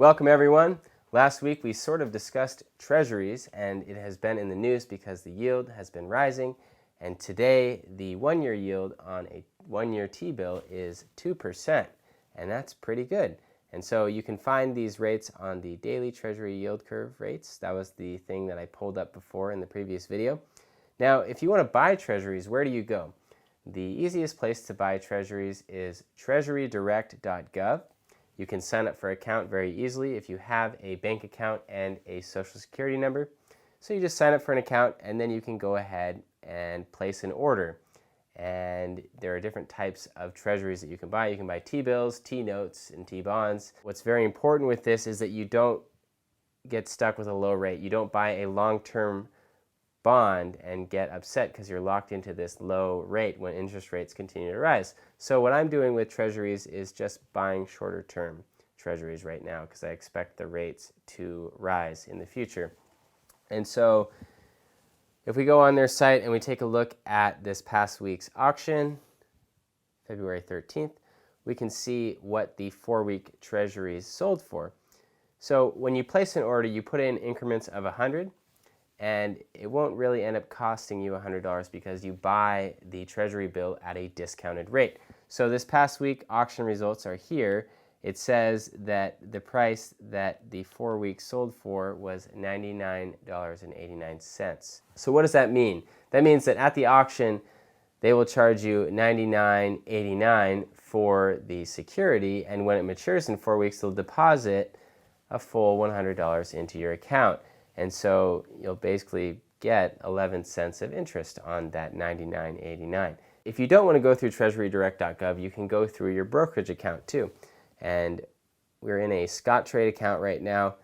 Welcome everyone. Last week we sort of discussed treasuries, and it has been in the news because the yield has been rising, and today the one-year yield on a one-year T-bill is 2%, and that's pretty good. And so you can find these rates on the daily treasury yield curve rates. That was the thing that I pulled up before in the previous video. Now if you want to buy treasuries, where do you go? The easiest place to buy treasuries is treasurydirect.gov. You can sign up for an account very easily if you have a bank account and a social security number. So you just sign up for an account and then you can go ahead and place an order. And there are different types of treasuries that you can buy. You can buy T-bills, T-notes, and T-bonds. What's very important with this is that you don't get stuck with a low rate. You don't buy a long-term bond and get upset because you're locked into this low rate when interest rates continue to rise. So what I'm doing with treasuries is just buying shorter term treasuries right now because I expect the rates to rise in the future. And so if we go on their site and we take a look at this past week's auction, February 13th, we can see what the 4-week treasuries sold for. So when you place an order, you put in increments of 100. And it won't really end up costing you $100 because you buy the treasury bill at a discounted rate. So this past week, auction results are here. It says that the price that the 4 weeks sold for was $99.89. So what does that mean? That means that at the auction, they will charge you $99.89 for the security, and when it matures in 4 weeks, they'll deposit a full $100 into your account. And so you'll basically get 11 cents of interest on that $99.89. If you don't want to go through treasurydirect.gov, you can go through your brokerage account too. And we're in a Scottrade account right now,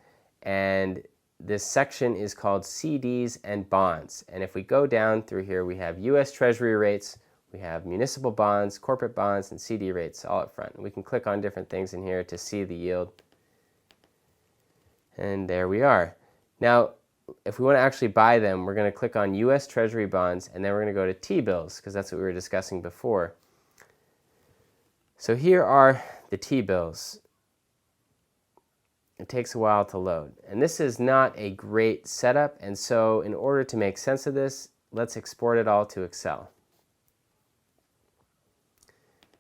and this section is called CDs and bonds. And if we go down through here, we have U.S. Treasury rates, we have municipal bonds, corporate bonds, and CD rates all up front. And we can click on different things in here to see the yield. And there we are. Now, if we want to actually buy them, we're going to click on U.S. Treasury bonds, and then we're going to go to T-bills, because that's what we were discussing before. So here are the T-bills. It takes a while to load. And this is not a great setup, and so in order to make sense of this, let's export it all to Excel.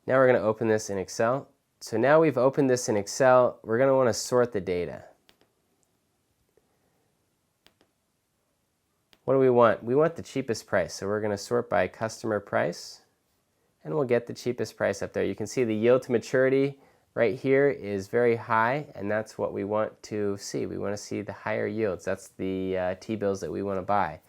Now we're going to open this in Excel. So now we've opened this in Excel, we're going to want to sort the data. What do we want? We want the cheapest price, so we're going to sort by customer price, and we'll get the cheapest price up there. You can see the yield to maturity right here is very high, and that's what we want to see. We want to see the higher yields. That's the T-bills that we want to buy.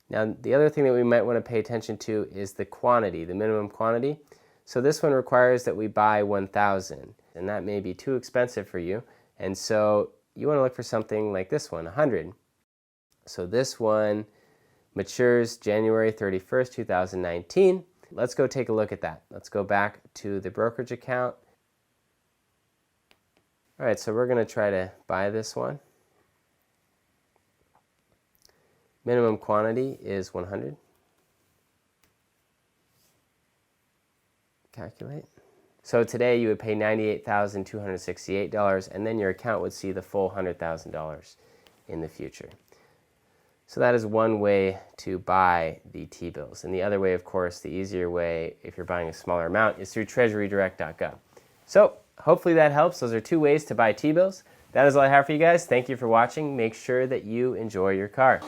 Now, the other thing that we might want to pay attention to is the quantity, the minimum quantity. So this one requires that we buy 1,000, and that may be too expensive for you, and so you want to look for something like this one, 100. So this one matures January 31st, 2019. Let's go take a look at that. Let's go back to the brokerage account. All right, so we're going to try to buy this one. Minimum quantity is 100. Calculate. So today you would pay $98,268, and then your account would see the full $100,000 in the future. So that is one way to buy the T-bills. And the other way, of course, the easier way, if you're buying a smaller amount, is through treasurydirect.gov. So hopefully that helps. Those are two ways to buy T-bills. That is all I have for you guys. Thank you for watching. Make sure that you enjoy your car.